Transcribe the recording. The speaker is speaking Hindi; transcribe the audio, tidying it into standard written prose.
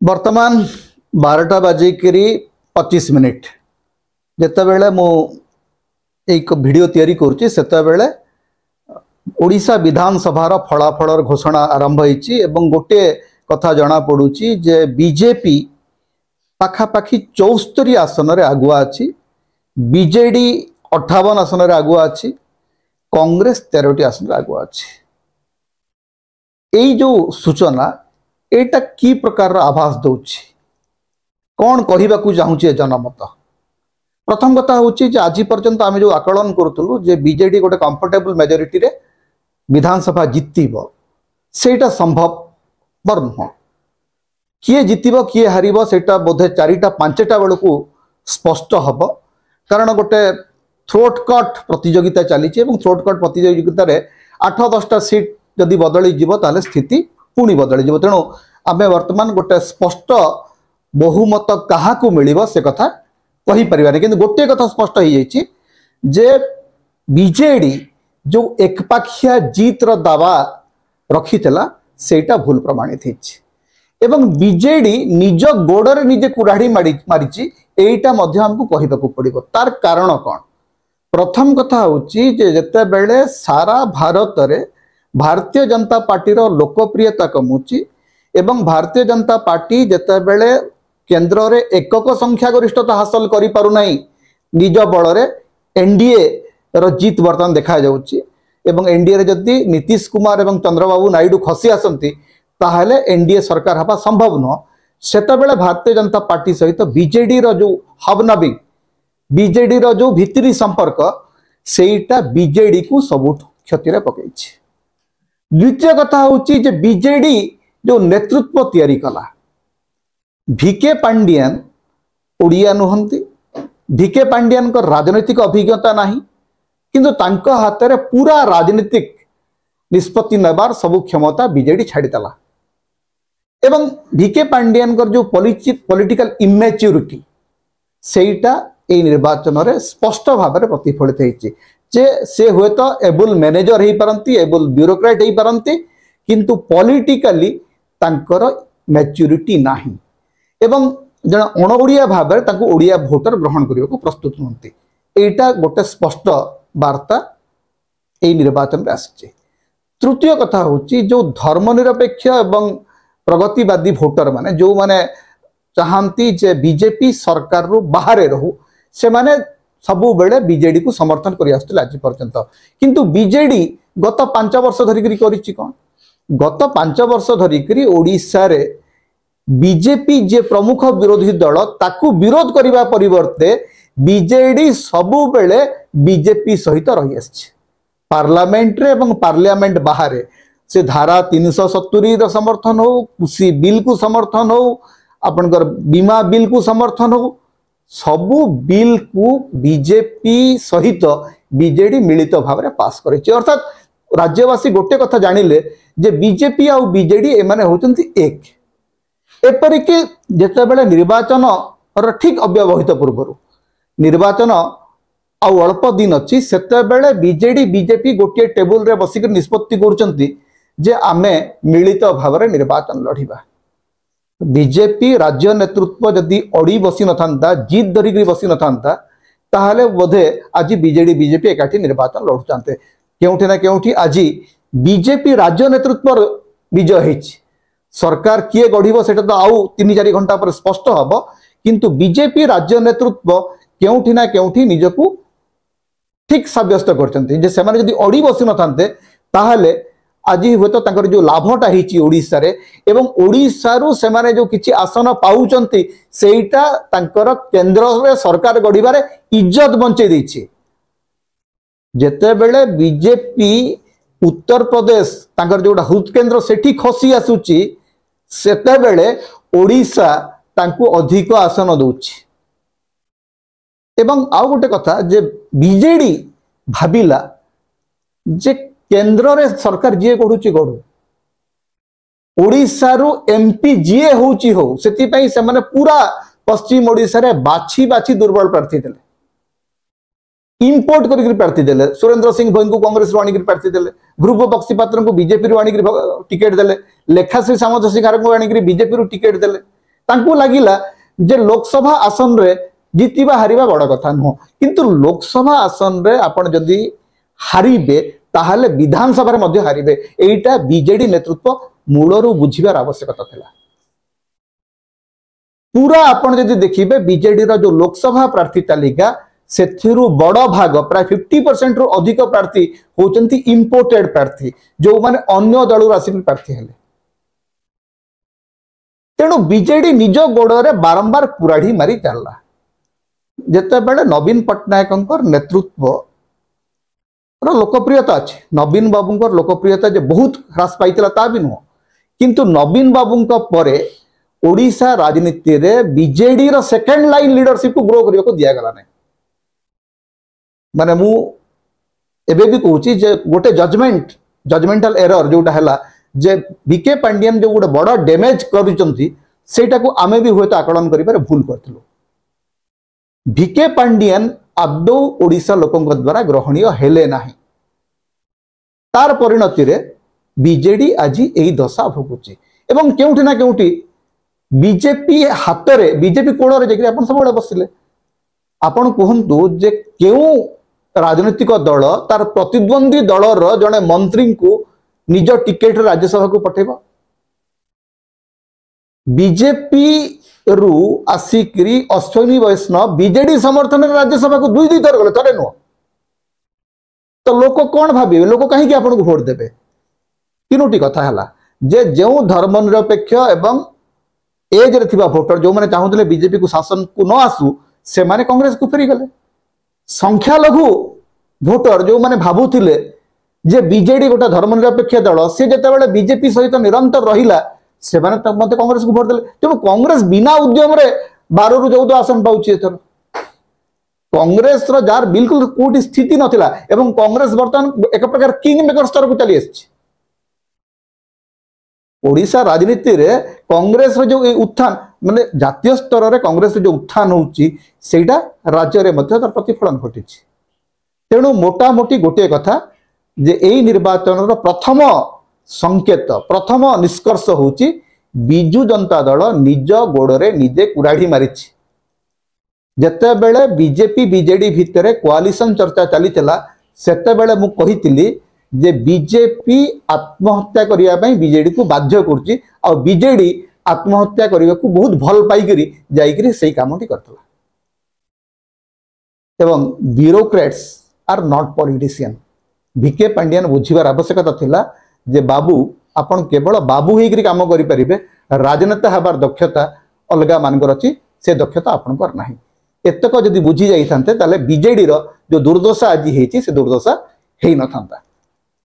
वर्तमान 12टा बाजिकी 25 मिनिट जितेबले मु एक वीडियो तैयारी करुच्ची सेतेबेले ओडिशा विधानसभार फलाफल घोषणा आरंभ होईची एवं गोटे कथा जना पड़ुची जे बीजेपी पाखापाखि 74 आसन रे आगुआ अछि, बीजेडी 58 आसन रे आगुआ अछि, कांग्रेस 13टी आसन रे आगुआ अछि। एई जो सूचना एटा की प्रकार आभास दउछि कौन कहबाकू चाहूचे जनमत। प्रथम कथा होची जे आज पर्यंत आम जो आकलन करूँ जे बीजेडी गोटे कंफर्टेबल मेजोरिटी रे विधानसभा जितब सेटा संभव नुह। किए जितब किए हारिब सेटा बोधे 4टा 5टा बेलू स्पष्ट हम, कारण गोटे थ्रोट कट प्रतियोगिता चली थ्रोट कट प्रतियोगिता 8-10टा सीट जदि बदली जीव ताले स्थिति पुणी बदली जीव। तेणु आम वर्तमान गोटे स्पष्ट बहुमत क्या मिल से कथा कही परिवार, किंतु गोटे कथा स्पष्ट हो जाइए जे बीजेडी जो एकपाखिया जीतर दावा रखी सेटा भूल प्रमाणित होइछि एवं बीजेडी निज गोड़े निजे कुराड़ी मारी एटा मध्य हमको कहबाकू पड़िबो। तार कारण कौन? प्रथम कथा होची जे जेतेबेले सारा भारत रे भारतीय जनता पार्टी रो लोकप्रियता कमुची एवं भारतीय जनता पार्टी जेतेबेले केंद्र रे एकक संख्या गरिष्ठता हासिल करि पारु नाही निज बल रे एनडीए रो जीत वर्तमान देखा जाउची एवं एनडीए रे जदि नीतीश कुमार एवं चंद्रबाबू नायडू खसी आसंती ताहले एनडीए सरकार हवा संभव नुह। सेतेबेले भारतीय जनता पार्टी सहित बीजेडी रो जो हबनबिंग बीजेडी रो जो भितरी संपर्क सेटा बीजेडी को सबुठ क्षति रे पकईछि। द्वितीय कथा होची जे बीजेडी जो नेतृत्व तैयारी कला भिके पांडियन ओडिया नुहंती, भिके पांडियन को राजनीतिक अभिज्ञता नहीं किंतु तांको हाथ रे पूरा राजनीतिक निष्पत्ति नेबार सबु क्षमता बीजेडी छाड़ीदेला एवं भिके पांडियन को जो पॉलिटिकल इमेच्योरिटी सेटा ए निर्वाचन रे स्पष्ट भाव में प्रतिफलित होइछि जे से हुए तो एबल मैनेजर हो पारती एबल ब्यूरोक्रेट हो पारती किंतु पॉलिटिकली तांकर मैच्योरिटी नाही एवं जन अणओडिया भाव में तांको ओडिया भोटर ग्रहण करने को प्रस्तुत नहंती। एटा गोटे स्पष्ट वार्ता ए निर्वाचन में आसी। तृतीय कथा होची जो धर्मनिरपेक्ष एवं प्रगतिवादी भोटर माने जो माने चाहती जे बीजेपी सरकार रु बाहर रहू से माने सबु बेले बीजेडी को समर्थन करि आस्तले आज पर्यंत, किंतु बीजेडी गत 5 वर्ष धरिकरी करिछि कोन? गत 5 वर्ष धरिकरी ओडिसा रे बीजेपी जे प्रमुख विरोधी दल ताकू विरोध करने परिवर्ते बीजेडी सबु बेले बीजेपी सहित रही आछि। पार्लियामेंट रे एवं पार्लियामेंट बाहर से धारा 370 समर्थन हो, कृषि बिल को समर्थन हो, आपनकर बीमा बिल को समर्थन हो, सबु बिल को बीजेपी सहित बीजेडी मिलित भाव में पास करेछि। अर्थात राज्यवासी गोटे कथा जानिले जे बीजेपी आ बीजेडी एमाने होचंती एक। एपरिक जेतेबेले निर्वाचन ठीक अव्यवहित पूर्व निर्वाचन आउ अल्प दिन अच्छी सेतेबेले बीजेडी बीजेपी गोटे टेबुल रे बसिक निष्पत्ति करुचंती जे आमे मिलित भाव में निर्वाचन लड़िबा। बीजेपी राज्य नेतृत्व जदि अड़ी बसी नथांता जीत धरिक बसी नथांता ताहले बोधे आज बीजेडी बीजेपी एकाठी निर्वाचन लड़ुचांते। केउठी ना केउठी आज बीजेपी राज्य नेतृत्व विजय होइछि। सरकार किए गढ़ से तो आउ 3-4 घंटा पर स्पष्ट हम, किंतु बीजेपी राज्य नेतृत्व केउठी ना केउठी निजकू ठीक सब्यस्त करछन्ति से माने जदि अड़ी बसी नथांते ताहले आज हुए तो तांकर जो लाभटा होइछि ओडिसा रे एवं ओडिसा रु से माने जो किछि आसन पाउचन्ति सेटा तांकर केंद्र रे सरकार गढ़िबारे इज्जत बंचै दैछि। जेतेबेले बीजेपी उत्तर प्रदेश तांकर जोटा हृद केंद्र सेठी खसी आसुची सेतेबेले ओडिशा तांकु अधिक आसन दउछि। एवं आउ गोटे कथा जे बीजेडी भाबिला जे केंद्र रे सरकार जीए गढ़ुची गढ़ू ओडिशा रु एमपी जीए होउची हो सेति पई से माने पूरा पश्चिम ओडिशा रे बाछी बाछी दुर्बल प्रार्थी देले, इंपोर्ट करके प्रार्थी देले। सुरेंद्र सिंह भोई को कांग्रेस रू आनिक प्रार्थी देले, ध्रुव बक्सीपात्र को बीजेपी रू आनिक टिकेट देले, लेखाश्री सामंत सिंह को आनिक बीजेपी रू टिकेट देले। तांकु लागिला जे लोकसभा आसन रे जीतिबा हारिबा बड़ कथा नुह किंतु लोकसभा आसन रे आपण जदि हारिबे ताहले विधानसभा रे मध्ये हारिबे एटा बीजेडी नेतृत्व मूलरू बुझिबार आवश्यकता थिला। पूरा आपण जदि देखिबे बीजेडी रो जो लोकसभा प्रार्थी तालिका सेथिरु बड़ भाग प्राय 50% रु अधिक प्रार्थी होचंती इंपोर्टेड प्रार्थी जो माने अन्य दलु आसिक प्रार्थी हेले। तेणु बीजेडी निज गोड़े बारंबार कुराढ़ी मारी चलला जेते बेले नवीन पट्टनायक नेतृत्व लोकप्रियता अच्छे नवीन बाबू लोकप्रियता जे बहुत ह्रास पाइतिला ता भी नुह किंतु नवीन बाबू परे ओडिशा राजनीति रे बीजेडी रो सेकंड लाइन लीडरशिप को ग्रो करने को दिया गला नहीं माने मु एबे भी कहूची जे गोटे जजमेंटल एरर जोटा हैला जे बीके पांडियन जो गोटे बड़ डैमेज करूचंती सेटा को आमे भी हुए तो आकलन करि पारे भूल करथिलु। बीके पांडियन आदौ ओडिशा लोकंक द्वारा ग्रहणीय हेले नाही तार परिणति रे बीजेडी आज एही दशा भोगुची एवं केउठी ना केउठी बीजेपी हाथ रे बीजेपी कोड़ रे जेकि आपण सब बसिले आपण कहंतु जे केउ राजनीतिक दल तार प्रतिद्वंदी दलर जने मंत्री को निज टिकेट राज्यसभा को पठेबो बीजेपी रु आसिक्री अश्विनी वैष्णव बीजेडी समर्थन राज्यसभा को दुई थर गले थरे नुह तो लोक कौन भावे लोक कहीं आपन को भोट देबे तीनोटी कथा हला जे जो धर्मनिरपेक्ष एवं एज रे थिबा भोटर जो माने चाहुतले बीजेपी को शासन को न आसु से माने कांग्रेस को फेरी गले संख्या लघु भोटर जो माने भाबुथिले जे बीजेडी गोटा धर्मनिरपेक्ष दल से जेते बेले बीजेपी सहित निरंतर रहिला से माने मते कांग्रेस को भोट देले तेणु कांग्रेस बिना उद्यम रे 12 रु 14 आसन पाउची एथर कांग्रेस रो जार बिल्कुल कोटी स्थिति नथिला एवं कांग्रेस वर्तमान एक प्रकार किंग मेकर स्तर को चली आछि ओडिशा राजनीति रे कांग्रेस रो जो उत्थान माने जातीय स्तर रे कांग्रेस जो उत्थान होउची सेटा राज्य रे मध्य तार प्रतिफलन घटिछि तेणु मोटा मोटी गोटे कथा जे एई निर्वाचन रो प्रथम संकेत प्रथम निष्कर्ष होउची बिजु जनता दल निज गोड़े निजे कुराढ़ी मारिछि जेते बेले बीजेपी बीजेडी भितरे कोआलिशन चर्चा चलीथिला सेते बेले मु कहितिली जे बीजेपी आत्महत्या करिया पई बीजेडी को बाध्य करछि आ बीजेडी आत्महत्या करिया को बहुत भल पाई करी जाई करी सेही कामटी करथला एवं bureaucrats are not politician VK Pandian बुझिबार आवश्यकता थिला जे बाबू आपण केवल बाबू हेकरी काम करि परिबे राजनेता हबार दक्षता अलगा मानकर अछि से दक्षता आपनकर नाही एतक जदि बुझी जाई थांते ताले बीजेडी रो जो दुर्दशा आज हेछि से दुर्दशा हेई न थांता।